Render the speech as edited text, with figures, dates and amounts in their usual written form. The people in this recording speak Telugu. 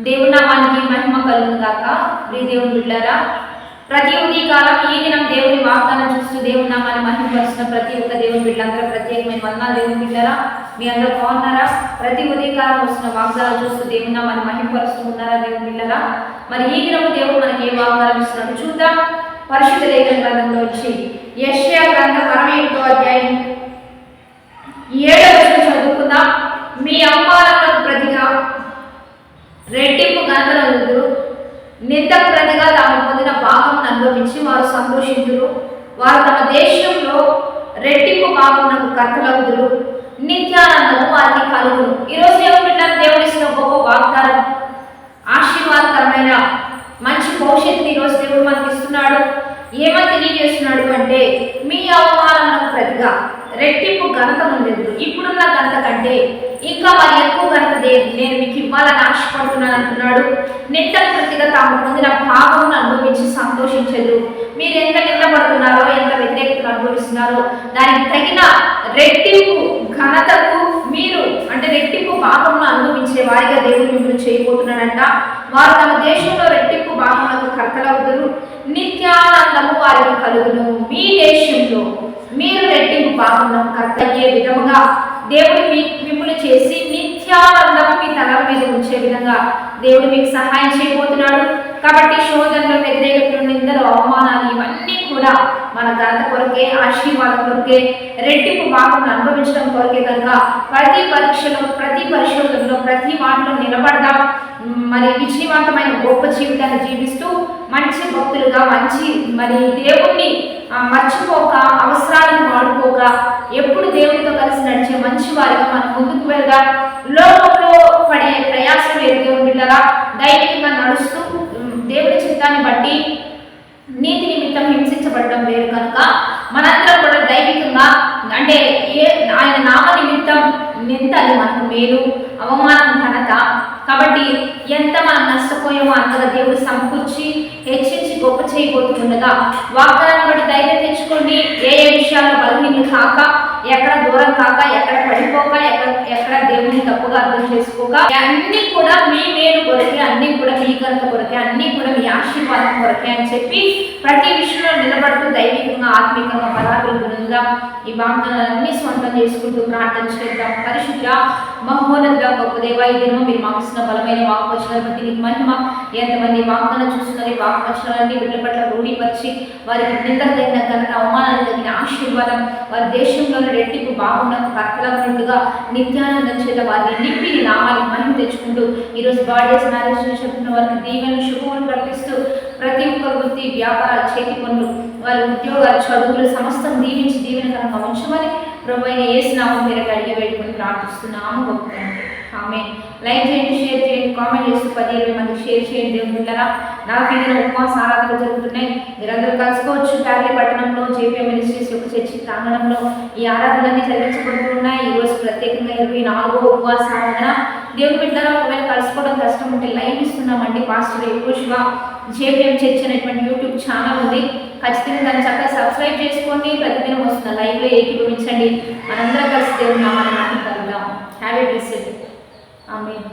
దేవుని నామానికి మహిమ కలుగును గాక. ప్రియ దేవుని బిడ్డలారా, ప్రతి ఉదయకాలం ఈ దినం దేవుని వాగ్దానం చూస్తూ దేవుని నామాన్ని మహిమపరుస్తున్న ప్రతి ఒక్క దేవుని బిడ్డలందరూ ప్రత్యేకమైన వందనాలు. దేవుని బిడ్డలారా, మీ అందరూ బాగున్నారా? ప్రతి ఉదయకాలం వస్తున్న వాగ్దానాలు చూస్తూ దేవుని నామాన్ని మహిమపరుస్తూ ఉన్నారా దేవుని బిడ్డలారా? మరి ఈ దినం దేవుడు మనకి ఏ వాగ్దానం ఇస్తున్నాడు చూద్దాం. పరిశుద్ధ లేఖన గ్రంథంలో వచ్చి యెషయా గ్రంథం 61వ అధ్యాయం 7వ వచనం చదువుకుందాం. మీ అవమానాలకు ప్రతిగా రెట్టింపు ఘనతలు నిందకు ప్రతిగా తాము పొందిన భాగం అనుభవించి వారు సంతోషించురు. వారు తమ దేశంలో రెట్టింపు భాగమునకు కర్తలగుదురు. నిత్యానందము వారికి కలుగును. ఈరోజు దేవుడిస్తున్న గొప్ప వాగ్దానం, ఆశీర్వాదకరమైన మంచి భవిష్యత్తు ఈరోజు దేవుడు మనకి ఇస్తున్నాడు. ఏమని తెలియజేస్తున్నాడు అంటే, మీ అవమానములకు ప్రతిగా రెట్టింపు ఘనత ఉండదు. ఇప్పుడున్న ఘనత కంటే ఇంకా మరి ఎక్కువ ఘనత నేను మీకు ఇవ్వాలని ఆశపడుతున్నాను అంటున్నాడు. నిందకు ప్రతిగా తాము పొందిన భాగమును అనుభవించి సంతోషించదు. మీరు ఎంత నిందపడుతున్నారో, ఎంత వ్యతిరేకతను అనుభవిస్తున్నారో దానికి తగిన రెట్టింపు ఘనతకు మీరు అంటే రెట్టింపు భాగమును అనుభవించే వారిగా దేవుడు మిమ్మల్ని చేయబోతున్నాడంట. వారు తమ దేశంలో రెట్టింపు భాగములకు కర్తలవుతారు. నిత్యానందము వారికి కలుగును. మీ దేశంలో మీరు రెట్టింపు భాగములకు కర్త అయ్యే విధముగా దేవుడు మిమ్మల్ని చేసి నిత్యానందము మీ తల మీద ఉంచే విధంగా దేవుడు మీకు సహాయం చేయబోతున్నాడు. కాబట్టి శోధనలు, వ్యతిరేకతలు, నిందలు, అవమానాలు ఇవన్నీ కూడా మన ఘనత కొరకే, ఆశీర్వాదం కొరకే, రెట్టింపు భాగం అనుభవించడం కొరకే కనుక ప్రతి పరీక్షలో, ప్రతి పరిశోధనలో, ప్రతి వాటిలో నిలబడదాం. మరి విజయవంతమైన గొప్ప జీవితాన్ని జీవిస్తూ మంచి భక్తులుగా, మంచి మరి దేవుణ్ణి మర్చిపోక, అవసరాలను వాడుకోక, ఎప్పుడు దేవుడితో కలిసి నడిచే మంచి వారిగా మనం ముందుకు వెళ్దాం. లోకంలో పడే ప్రయాసం లేదు దేవుని బిడ్డలారా. దైవికంగా నడుస్తూ దేవుడి చిత్తాన్ని బట్టి నీతి నిమిత్తం హింసించబడడం వేరు కనుక మనందరం కూడా దైవికంగా అంటే ఆయన నామ నిమిత్తం నింద అది మనకు మేలు, అవమానం ఘనత. కాబట్టి ఎంత మనం నష్టపోయామో అంతగా దేవుడు సమకూర్చి హెచ్చించి గొప్ప చేయబోతుండగా వాగ్దానం బట్టి ధైర్యం తెచ్చుకోండి. ఏ విషయాల్లో బలహీనలు కాక, ఎక్కడ దూరం కాక, ఎక్కడ పడిపోక, ఎక్కడ దేవుని తప్పుగా అర్థం చేసుకోక, అన్ని కూడా మీ మేలు కొరకే, అన్ని కూడా మీ ఘనత కొరకే, అన్ని కూడా మీ ఆశీర్వాదం కొరకే అని చెప్పి ప్రతి విషయంలో నిలబడుతూ దైవికంగా, ఆత్మీయంగా బలాభివృద్ధిగా ఈ వాగ్దానాలన్నీ సొంతం చేసుకుంటూ ప్రార్థన చేద్దాం. పరిశుద్ధ మహోన్నతుడా గొప్ప దేవా, ఈ దినం మీరు మాకు ఇస్తున్న బలమైన వాక్వచనాల బట్టి నీకు మహిమ. ఎంతమంది వాగ్దానం చూస్తున్నారు, ఈ వాక్వచనాలన్నీ వీళ్ళ పట్ల రూఢీపరిచి వారికి నిందకు తగిన ఘనత, అవమానాలు తగిన ఆశీర్వాదం, వారి దేశంలోని రెట్టింపు బాగున్నట్టు కర్తలన్నట్టుగా నిత్యానందం చేత వారిని నింపి నామానికి మహిమ తెచ్చుకుంటూ ఈరోజు బాడీస్ మ్యారేజ్ చెప్తున్న వారికి దీవెన శుభములు కల్పిస్తూ ప్రతి ఒక్క వృత్తి, వ్యాపారాలు, చేతి పనులు, వారి ఉద్యోగాలు, చదువులు సమస్తం దీవించి దీవెనకరంగా ఉంచమని ప్రభువైన యేసు నామం పేరట అడిగి వేడుకొని ప్రార్థిస్తున్నాము. గొప్ప ఆమె. లైక్ చేయండి, షేర్ చేయండి, కామెంట్ చేస్తూ 10-20 మందికి షేర్ చేయండి. దేవుని బిడ్డలారా, నాకు ఏదైనా ఉపవాస ఆరాధనలు జరుగుతున్నాయి. మీరందరూ కలుసుకోవచ్చు. ప్యార్లీ పట్టణంలో జేపీఎం మినిస్ట్రీస్ యొక్క చర్చి ప్రాంగణంలో ఈ ఆరాధనలన్నీ జరిగించబడుతున్నాయి. ఈరోజు ప్రత్యేకంగా 24వ ఉపవాస ఆరాధన. దేవుని బిడ్డలారా, ఒకవేళ కలుసుకోవడం కష్టం ఉంటే లైవ్ ఇస్తున్నామండి. పాస్టర్ ఎక్కువ జేపీఎం చర్చ్ అనేటువంటి యూట్యూబ్ ఛానల్ ఉంది. ఖచ్చితంగా దాన్ని చక్కగా సబ్స్క్రైబ్ చేసుకోండి. ప్రతిదినం వస్తున్న లైవ్లో ఏకీభవించండి. మనందరం కలిసి దేవుని నామాన్ని మాట్లాడదాం. Have a blessed day. Amen.